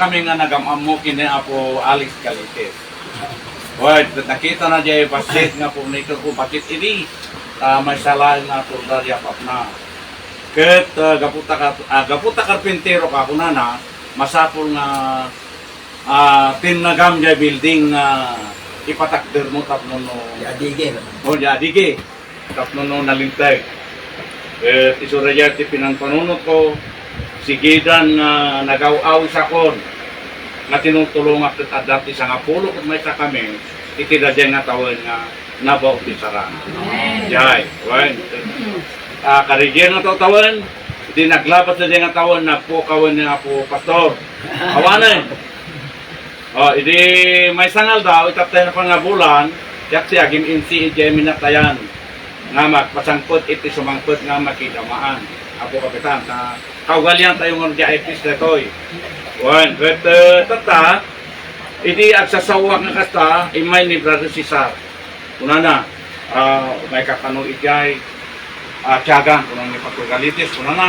kami nga nagamamo kini Apo Alex Calites. Well, nakita na dyan pasit nga po nito ko bakit ini may salain nga po daryapap na. Ket gaputa karpintero ka po na masapol nga tinagam dyan building nga ipatakder mo tapno no Yadige. o yadige tapno no nalintay. Isura dyan ti pinangpanunot ko sigidan nga nagaw-aw sa kon nga tinutulong at dati sa nga pulo kung may sa kami itira dyan nga tawon nga nabaw ti saran. Jai, wan. Karigyan nga tawon di naglabat na dyan nga tawon na po kawan nga po pastor. Awanan. Idi may sangal daw itatay na pangabulan yak siya gim insi ijay minatayan nga magpasangpot iti sumangpot nga makidamaan. Apo kapitan sa kaugalian tayo ng diabetes na to'y. One, but tata, hindi agsasawak nga kasta, imay ni Brother Cesar. Kuna na, may kakano ijay, tiyagan, kuna ni Patugalitis, kuna na,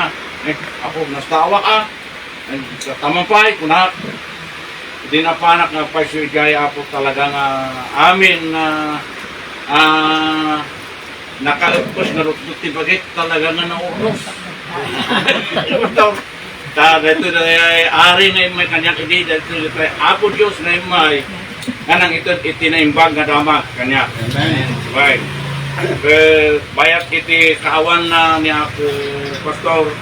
ako nastawa ka, tamampay, kuna, hindi na panak nga paiso ijay, ako talaga nga amin na, nakaupos na rututi bagay, talaga nga nauros. Ito na ari na may kanyang idea dito Apo Diyos na may kanang ito itinaimbag nga dama kanya. Right. Bayat iti kaawan na ni Apo Pastor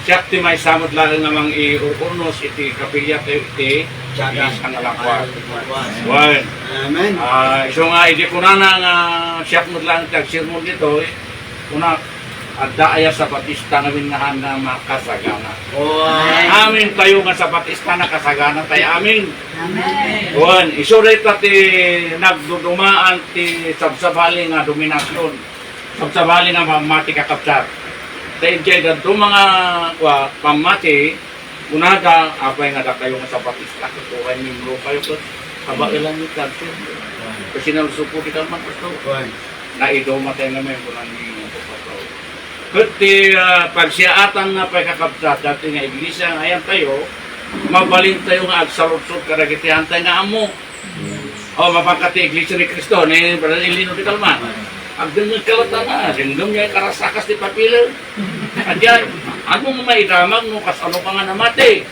siyak ti may samot lang namang iurnos iti kapilya iti ang alakwa. Right. Amen. So nga hindi ko na nga siyak mo lang tagsirmo dito kuna adda aya sa Batista namin nga na makasagana. Amin tayo nga sa Batista na kasagana tayo amin. Amen. Wan, isurit ti nagdudumaan ti sabsabali nga dominasyon. Sabsabali nga pamati kakapsat. Tayo dyan ito mga pamati, unada, apay nga da kayo nga sa Batista. Kutuhay membro kayo ko. Kabailan yung kansin. Kasi nalusupo di ka man. Naidoma tayo nga membro ng Kuti pagsiyaatan nga pagkakapsat dati nga iglesia nga ayan tayo, mabalin tayo nga agsalutsot karagitihan tayo nga amo. O mapagkati iglesia ni Cristo, ni Brother Elino di Calman. Agdang nagkalata nga, sindong niya karasakas di papilan. At yan, ano mo maidamag mo kas ano pa nga namati.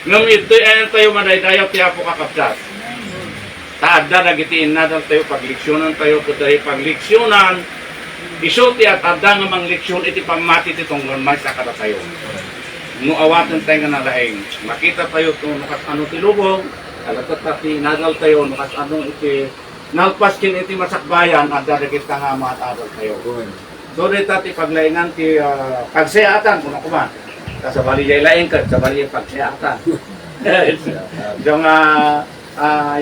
Ngayon ito ayan tayo madaydayaw tiya po kakapsat. Taadda nagitiin na tayo pagliksyonan tayo kutahi pagliksyonan. Isulti at adda nga mang leksyon iti pamati titong may sa kada tayo. Nuawatan tayo nga nalaing. Makita tayo kung nakas ano tilubong, alatat pati nagal tayo, nakas ano iti nalpaskin iti masakbayan, adda kita nga matadal tayo. So dito ti paglaingan ti pagsiyaatan, kung ako man. Kasabali jay laing ka, sabali yung pagsiyaatan. So nga,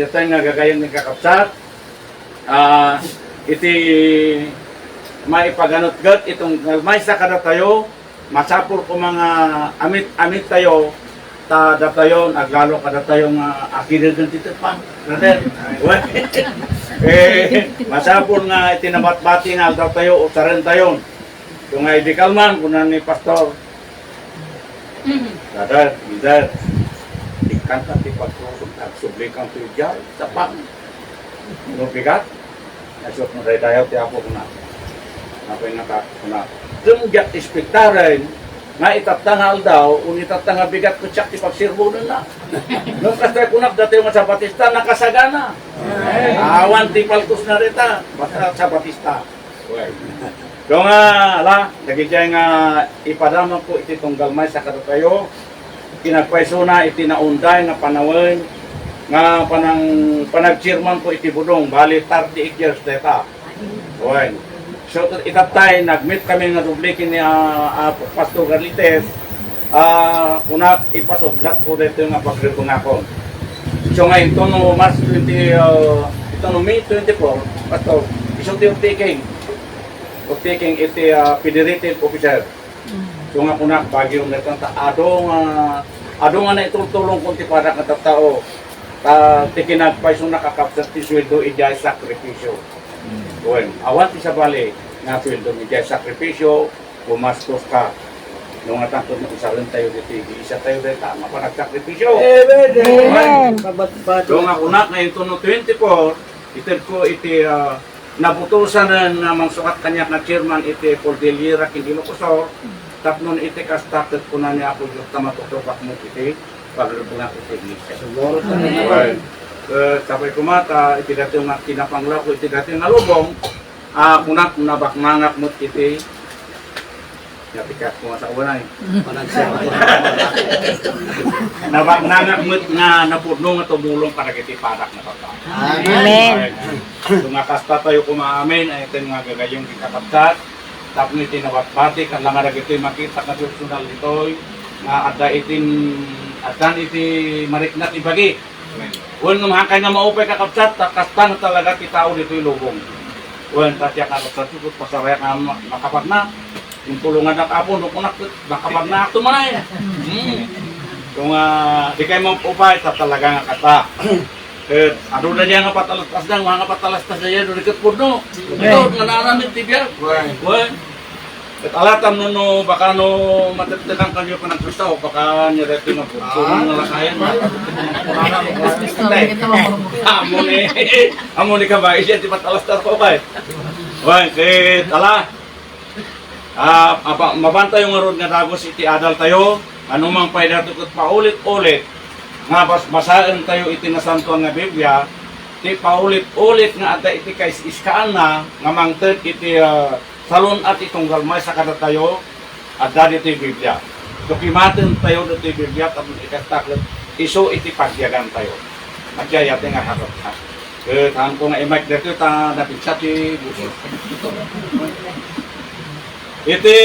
yung tayo nga gagayang nagkakapsat, iti maipaganot-gat itong may sakada tayo, masapur ko mga amit tayo, tada tayo, naglalo kada tayo nga akirin dito pa. Masapur nga itinabat-bati nga aldaw tayo, usarin tayo. Yung nga Idi Calman, kunan ni Pastor. Dadar, ikan ka ti pagtusok at sublikang tuja, tapak. Nubigat, nasok mo tayo ti ako kuna. Napay nakakuna. Tumjak ispektaren, nga itatangal daw, unitatanga bigat ko tsak ti pagsirbunan na. Nung kastay kunak dati yung sa Batista, nakasagana. Awan ti paltos na rita, basta sa Batista. So nga, nagigay nga ipadamang ko iti tunggal may sa kadatayo, kinagpaiso na iti naunday nga panawin, nga panagchirman ko iti budong, bali 38 years deta. So itatay, nag-meet kami nga dublikin ni Pastor Carlites, kunak ipasuglat ko dito nga pagrito nga ko. So ngayon, ito no May 24, Pastor, isulti yung taking iti federated officer. So nga kunak, bagyo nga ito, ado nga na itulong kunti para katatao, tikinagpaiso nakakapsat ti sweldo ijay sakripisyo. Awan ti sa bali, na sweldo ijay sakripisyo, pumastos ka. Nung nga tanto mo usalan tayo dito, isa tayo dito, tama pa nagsakripisyo. Amen. So nga kunak na ito no 24, itin ko iti nabutusan na mangsukat kanya na chairman iti Cordillera Kindilocoso, tapnon iti kastatet ko na niya ako yung tamatutupak mo iti, paglubong ako iti iglesia. Sabay kumata, iti dati yung kinapanglaw ko, iti dati yung nalubong, kunak nabakmangak mo iti, napikat ko nga sa unay. Nabakmangak mo na napudno nga tumulong para kiti padak na pagkain. Amen. Kung nakasta tayo kumaamin, ay ito nga gagayong kikakapsat, tapos iti nawatbati, kan lang nga ito makita ka personal ito, nga ada iti mariknat ibagi. Huwag nga mahangkay na maupay kakapsat, kasta na talaga kitao dito yung lubong. Huwag tatya kakapsat, sukot pasaraya ka makapag na, yung tulungan na kapon, makapag na akto man ay. Kung di kayo maupay, talaga nga kata. Ano na niya nga patalastas na, mga patalastas na yan, rikat po no. Ito, nananamit tibya. Well, at alatam no, baka no, matagdagang kanyo pa ng Kristo, baka nireto na po. Kung nalakayan, amo ni ka ba, isya, di patalastas ko ba? Well, tala, mabanta yung arod nga dagos iti adal tayo, anumang pwede tukot paulit-ulit, nga basahin tayo iti nasantuan nga Biblia, iti paulit-ulit nga ada iti kay iskaan na, nga mangted iti salon at itong galmay sa kada tayo, ada iti Biblia. Dokimaten tayo iti Biblia, tapos ikastaklet, iso iti pagyagan tayo. Magyayate nga harap ha. Tahan ko nga i-mic dito, napitsat ti buso. Iti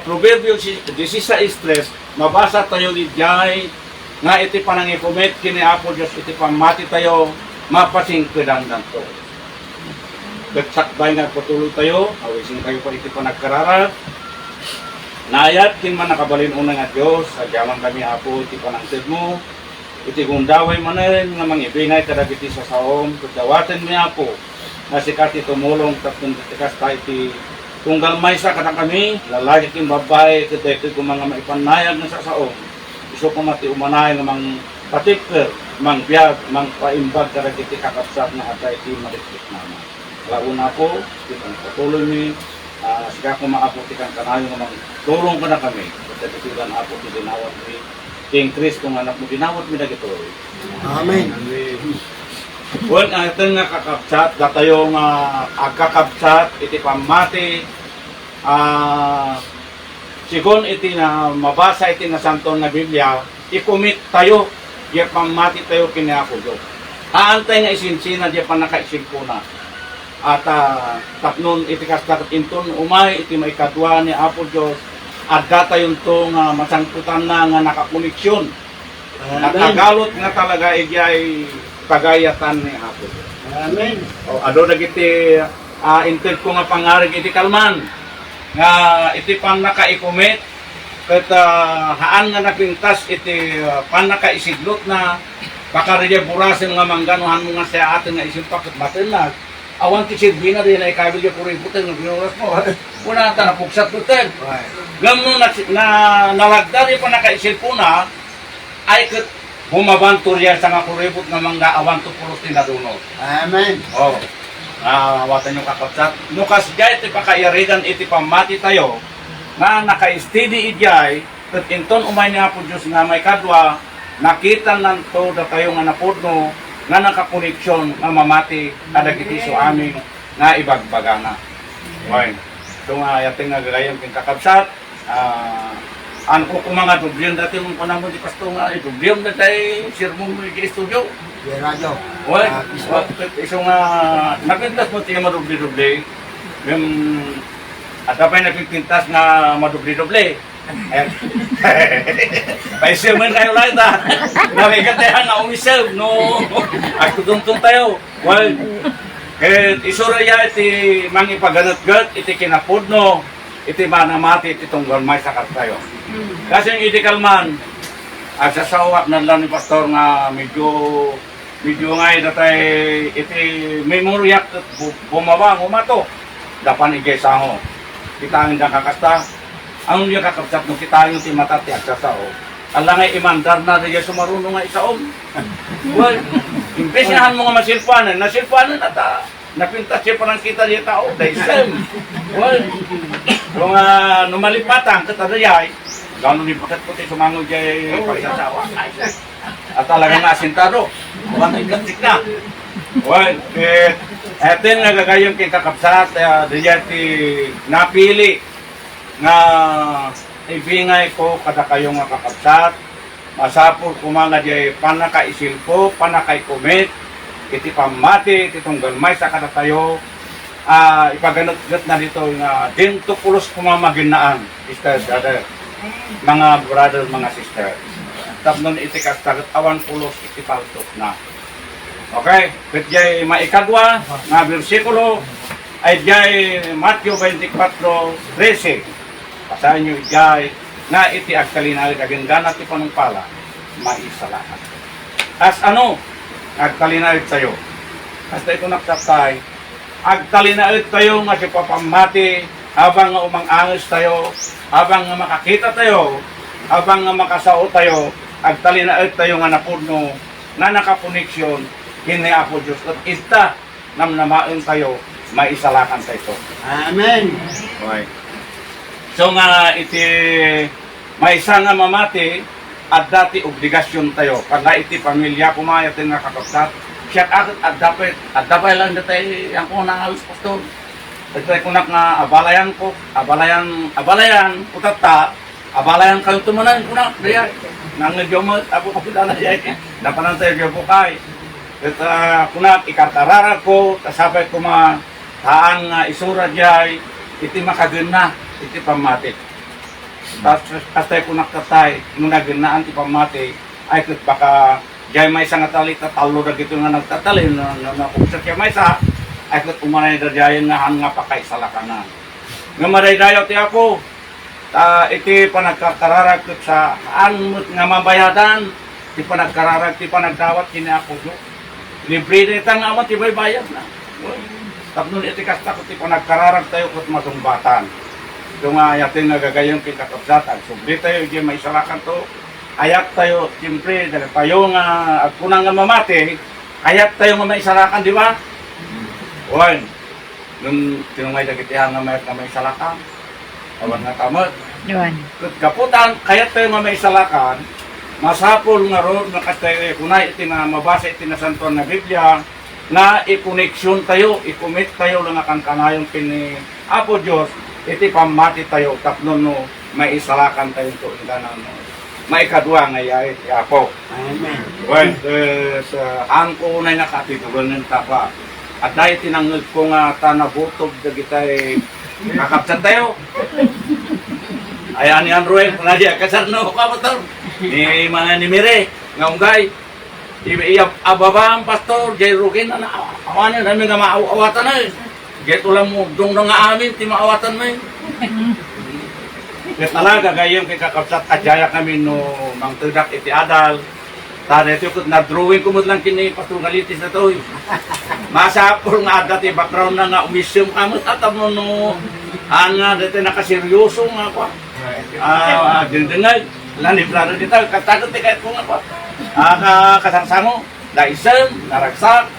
Proverbio 16:3, mabasa tayo ni Jai, nga iti panangipumit kini Apo Diyos iti pamati tayo mapasing kedandan to. Katsakbay nga patuloy tayo, awisin kayo pa iti panagkararag. Naayat kin man nakabalin unang nga Diyos, agyaman kami Apo iti panangsid mo, iti gundaway manen nga mangibingay kadag iti sa saom, kadawaten mi Apo, na sikat iti tumulong tapos tikas tayo iti tunggal may sa kada kami, lalaki kin babay, kadayti kung mga maipanayag na sa saom. Iso ko mati umanay nga mang patikler, mang biyag, mang paimbag kada iti kakapsat na atay iti marikit naman. Launa po, itong patuloy ni, sika ko maaputi kang kanayo nga mang tulong ka na kami. At itilan apo ti dinawat ni King Chris kung anak mo dinawat mi na gito. Amen. Well, ito nga kakapsat, datayo nga agkakapsat, iti pamati, sigon iti na mabasa iti na santon na Biblia, ikumit tayo, di pamati tayo kiniako Diyos. Aantay nga isinsina, di pa nakaisip ko na. At tapnon iti kastakot inton, umay iti maikadwa ni Apo Diyos, at datayon to nga masangkutan na nga nakakoneksyon. Nakagalot nga talaga ijay pagayatan ni Apo Diyos. Amen. O, ado nagiti intel ko nga pangarig iti kalman nga iti pan nakaikumit ket haan nga napintas iti pan nakaisiglot na baka rin burasin nga mangganuhan mo nga sa atin nga isimpak at matinag awan ti sirbina rin na ikabil yung kuriputin ng binuras mo una ata napuksat putin gamno na nalagdari pa nakaisilpo na ay ket bumabanturya sa nga kuripot nga mangga awan to pulos tinadunod. Amen. Oh. Watan yung kakapsat. Nukas jay iti pakairigan iti pamati tayo nga naka-steady ijay ket inton umay ni Apo Diyos nga may kadwa nakita nan to da tayo nga napudno nga nakakoneksyon nga mamati kadag iti so amin nga ibagbagana. Okay. So nga yating nga gagayang king kakapsat ano ko kung mga dublyon dati mong panahon di pasto nga dublyon na tayo sirmong mo yung studio. Yung radyo. Well, isang nagpintas mo tayo madubli-dubli. Yung at apay nagpintas nga madubli-dubli. Paisir mo kayo lang ita. Nakikatayan na umiserve, no? At kudungtong tayo. Well, isura ya iti mangipaganat-gat, iti kinapudno, iti manamati, iti tunggal may sakar tayo. Kasi yung iti kalman, at sasawak na lang ni Pastor nga medyo ngay datay iti memoryak bumawang umato dapan igay sango kita ang kakasta Ang niya kakabsat mo kita yung timatati at sao. Alang ay imandar na rin sumarunong nga isaom. Well, imbesinahan mo nga masilpanan, nasilpanan at napintas siya parang kita niya tao. Dahil sem. Well, kung numalipatan, katadayay, gano'n lipakat ko tayo sumangod dyan pagsasawa. At talagang asintado. Huwag na ikatik na. Well, eto yung nagagayong king kakabsat, diyan napili nga ibingay ko kada kayo nga kakabsat, masapul kumanga di panakaisilpo, panakaikumit, iti pamati, iti tunggal may sa kada tayo, ipaganot-gat na dito nga din tukulos kumamaginaan, sister, brother, mga brother, mga sister. Tapnon iti kastagat awan pulos iti paltok na. Okay, petjay maikadwa nga bersikulo ay jay Matthew 24:13. Pasahan nyo jay na iti agtalinari kagandana ti panumpala maisalakan. As ano agtalinari tayo? As tayo nagsaptay, agtalinari tayo nga si papamati habang nga umang-angis tayo, habang nga makakita tayo, habang nga makasao tayo, agtalinari tayo nga napudno na nakakoneksyon kini Apo Diyos at ita namnamain tayo maisalakan tayo. Amen. Okay. So nga iti may isa nga mamati at dati obligasyon tayo. Kada iti pamilya kumayatin nga kakabsat, siya at dapat lang dati ang kuna halos pastor. Dati kunak nga abalayan ko, abalayan utata, abalayan kayo tumunan kunak daya. Nang nagyomot ako kapilala daya. Dapat tayo bukay. At kunak ikartarara ko, tasapay ko mga taan nga isura diyay, iti makagana, iti pamati. Tatay ko nakatay, nung naganaan iti pamati, ay kut baka diyay may isang talita, talo na gito nga nagtatalin, na kuksa siya may isa, ay kut umanay na diyay nga nga pakaisalakanan. Nga maray-dayaw ti ako, iti panagkakararag kut sa anmut nga mabayadan, iti panagkararag, iti panagdawat, kini ako do. Libre na itang amat, iba'y bayad na. Tapos iti kasta ko, iti panagkararag tayo kut masumbatan. Ito nga ayatin nagagayong kinakabsat, at subli tayo, hindi may salakan to. Ayat tayo, siyempre, dahil tayo nga, at kunang nga mamati, ayat tayo nga may salakan, di ba? Uwan, nung tinumay dagitihan nga may salakan, awan nga tamot. Yun. Kaputan, kayat tayo nga may salakan, masapol nga ron, nakatay, kunay iti na mabasa iti na santuan na Biblia, na i-connection tayo, i-commit tayo lang akang kanayon kini Apo Diyos, iti pamati tayo, tapno no, may isalakan tayo ito, maikadwa nga yay, Apo. Amen. Well, sa hangko unay nakatitugan ng tapa, at dahil tinangod ko nga tanabutob, dagitay, kakapsan tayo. Ayan yan, Ruel, nadya, kasarno ka ba ito? Ni mga ni Mire, nga unggay. Ababa ang pastor, jay rugin na awanin, namin nga maawatan na eh. Jay tulang mo, dong nga amin, ti maawatan mo eh. Kaya talaga, gayong kay kakapsat, adjaya kami no, mang tudak iti adal. Tara, ito na drawing ko mo lang kini pastor Galitis na to eh. Masapor nga dati background na nga umisyong kamot at mo no, nga dati nakaseryoso nga pa. Dindingay. Lanibrado dito, katagot di kahit kung ako. Kasangsango, daisem, naragsak.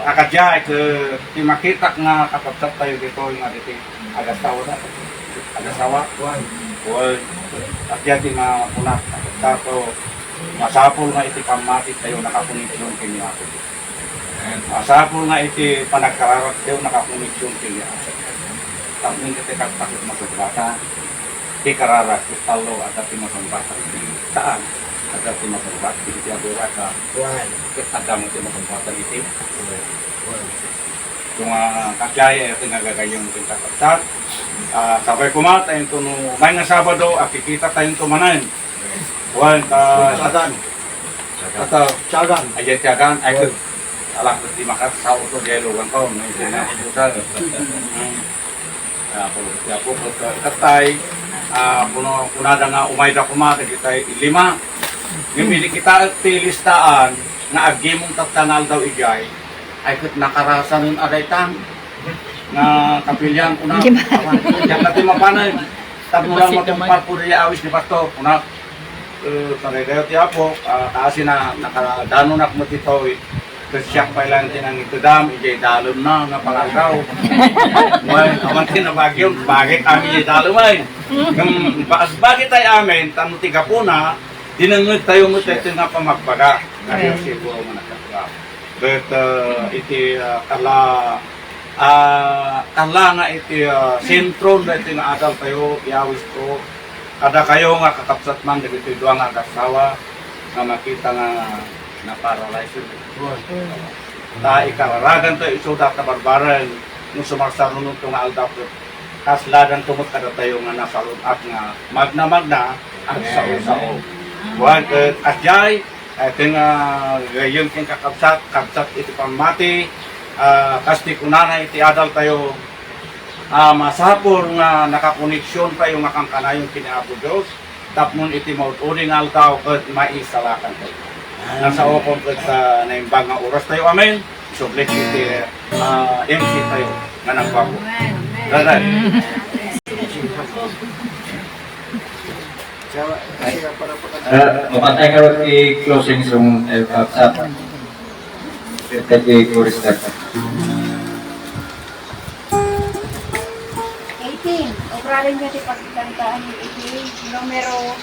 Akadya, ti makita nga kapagsak tayo dito, yung dito, agasawa na. Agasawa. Well, akadya ti mapunat. Tapos, masapol nga iti pamati tayo, nakakoneksyon kini ako. Masapol nga iti panagkararat tayo, nakakoneksyon kini ako. Tapos, hindi kita takot masubrata. Di kararat, talo at dati masambata. Saan? At dati masambata. Hindi siya burat ka. At dami siya masambata iti. Kung kakyaya, ito nagagayong pintakapsat. Sabay kumat, ayun ito no, may nga Sabado, akikita tayong tumanan. Buwan, Sagan. Sagan. Ayan tiyagan, ay kut. Alak di makat sa auto di lugan ko. May sinaputan. Siya po, katay. Punada nga umayda kumata kita 5. Gimili kita tilistaan na agimong tatanal daw igay ay kut nakarasan ng adaytang na kapilyan kuna. Diyan natin mapanay. tapos lang matumpar po rin awis ni Pastor. Una, kanay ti Apo, kasi na nakadano na mo dito, siyak pa ilang tinang itudam, ijay dalom na, napalagaw. Amantin na bagyo, bakit kami ijay dalom ay? Bakit tayo amin, tanuti ka po na, dinangit tayo mo tayo nga pamagbaga. Kaya siguro mo nakagawa. But iti kala nga iti sentro na iti nga adal tayo, iawis ko. Kada kayo nga kakapsat man, dito doang nga kasawa, nga makita nga na-paralyze yun. Ikararagan to isudat na barbaran nung sumarsarunod to nga aldap kasladan tumot kada tayo nga nasalun at nga magna at sao-sao. At jay, ito nga gayon king kakapsat iti pamati, kasti kunana iti adal tayo masapor nga nakakoneksyon tayo nga kang kanayong kinaabo Diyos, tapnon iti mauturi nga altaw at maisalakan tayo. Nasa okong sa naimbag nga oras tayo, amen. So, bless iti MC tayo nga nagbago. Dadan. Mapantay ka rin i-closing yung sa chorus na. 18. Oprarin niya di pagkantaan yung 18. Numero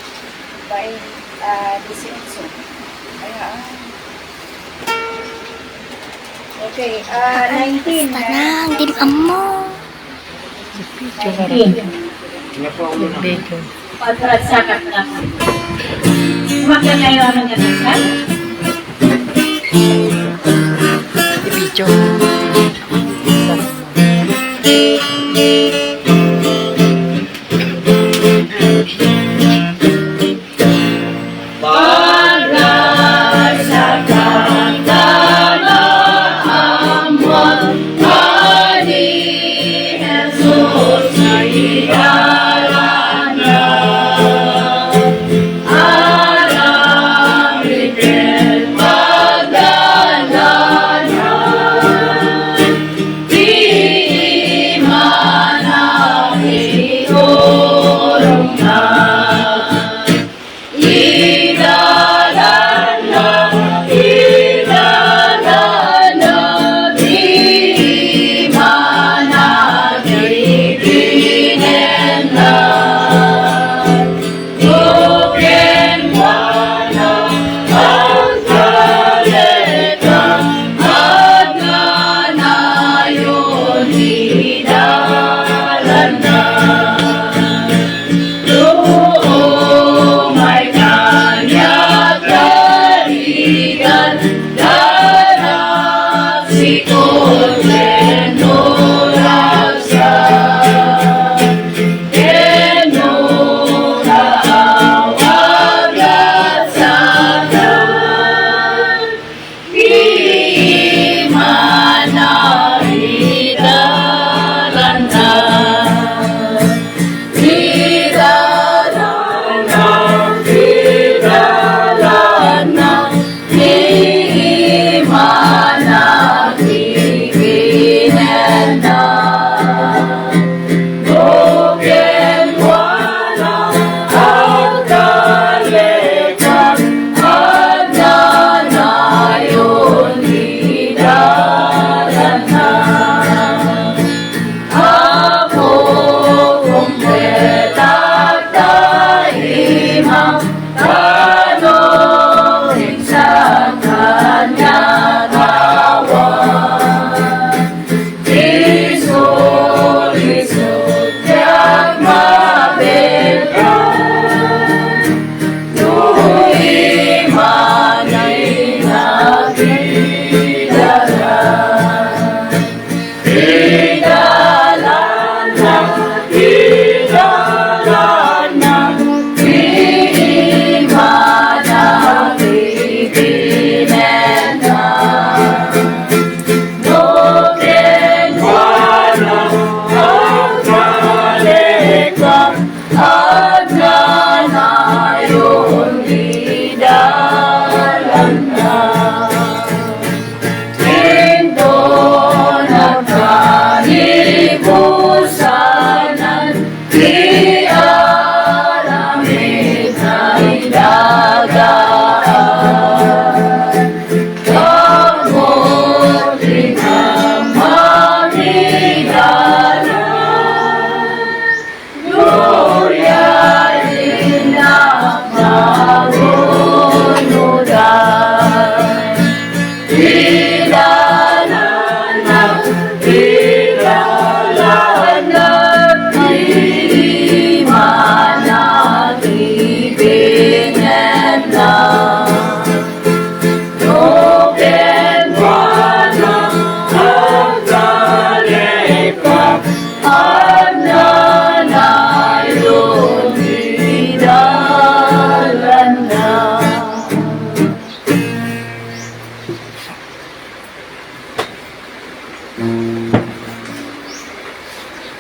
18. Ayan. Okay, 19. Tanang, timpang mo. 19. Pagkarat sakat na. Umakyan ngayon ang nagkakasan? Video.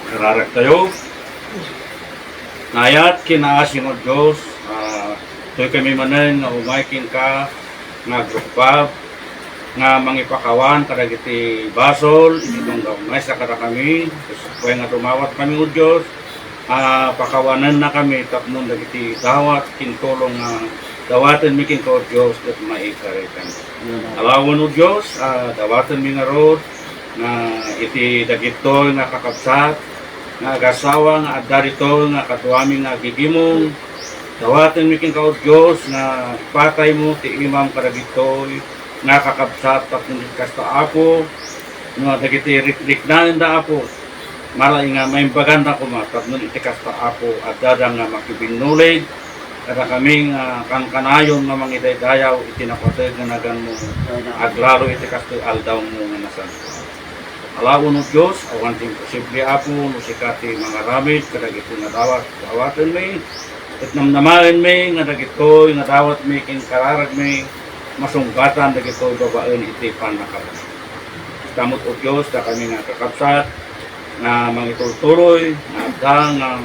Kararag tayo. Nayat kinaasin o Diyos, to'y kami manen nga umaikin ka, nga grupab, nga mangipakawan kadag iti basol, itong gamay sa kada kami, kaya nga tumawat kami o Diyos, pakawanan na kami, tapnon dagiti dawat, kintulong nga dawaten mi kinko o Diyos, at maikaritan. Alawan o Diyos, dawaten mi nga rod, nga iti dagitoy nga kakabsat, nga agasawa nga adda dito nga katuwami nga gigimong dawaten mi kinka o Diyos nga patay mo ti imam kadagitoy nga kakabsat tapos kasta apo nga dagiti riknanen da apo malay nga may baganda ko tapos iti kasta apo adda nga makibinulig kada kami nga kanayon nga mangidaydayaw iti napatid nga nagan mo aglalo iti kasta aldaw mo nga nasan. Alawon o Diyos, awan ting posible apo, musikati mga ramid, kadag ito nga dawatan may, at namnamain may, nga dagito, nga dawat may, kinkararag may, masunggatan, dagito, babaen, iti panakaran. Kamot o Diyos, na kami nga kakapsat, nga mga itultuloy, nga abdang, nga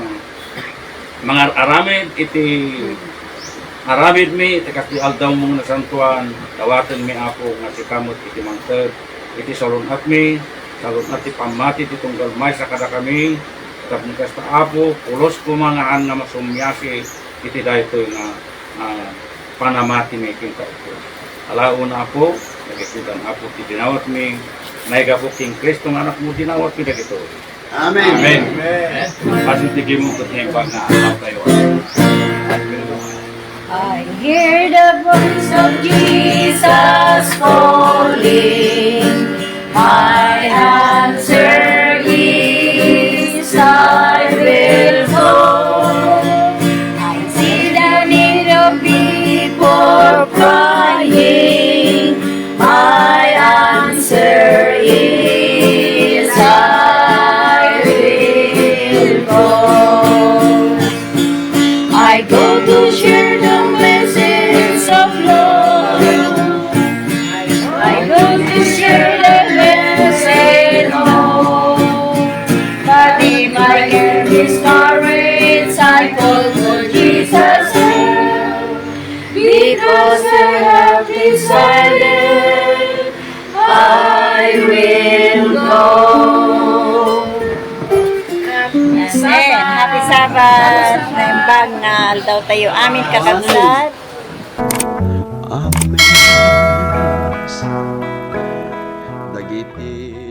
mga aramid, iti aramid may, iti kasi aldaw mong nasantuan, dawatan may apo, nga si kamot, iti mangtag, iti salunhat may, salot na ti pamati ti tunggal may sa kada kami tapos kasta apo pulos kumangaan nga masumyasi iti daytoy nga panamati may kinka ito. Alaon na apo nagikutan apo ti dinawat mi naigapo king Kristo nga anak mo dinawat mi dagito. Amen. Amen. Asin ti gimo ket nga nga alaw tayo. I hear the voice of Jesus calling. My answer is I will go. I see the need of people crying. My answer is I will go. I go to share the message of love. I go to share the message of hope. But if I hear discouraged, I call for Jesus' help. Because I have decided I will go. Amen. Happy Sabbath. Naimbag nga aldaw tayo amin kakabsat. Amen. Dagiti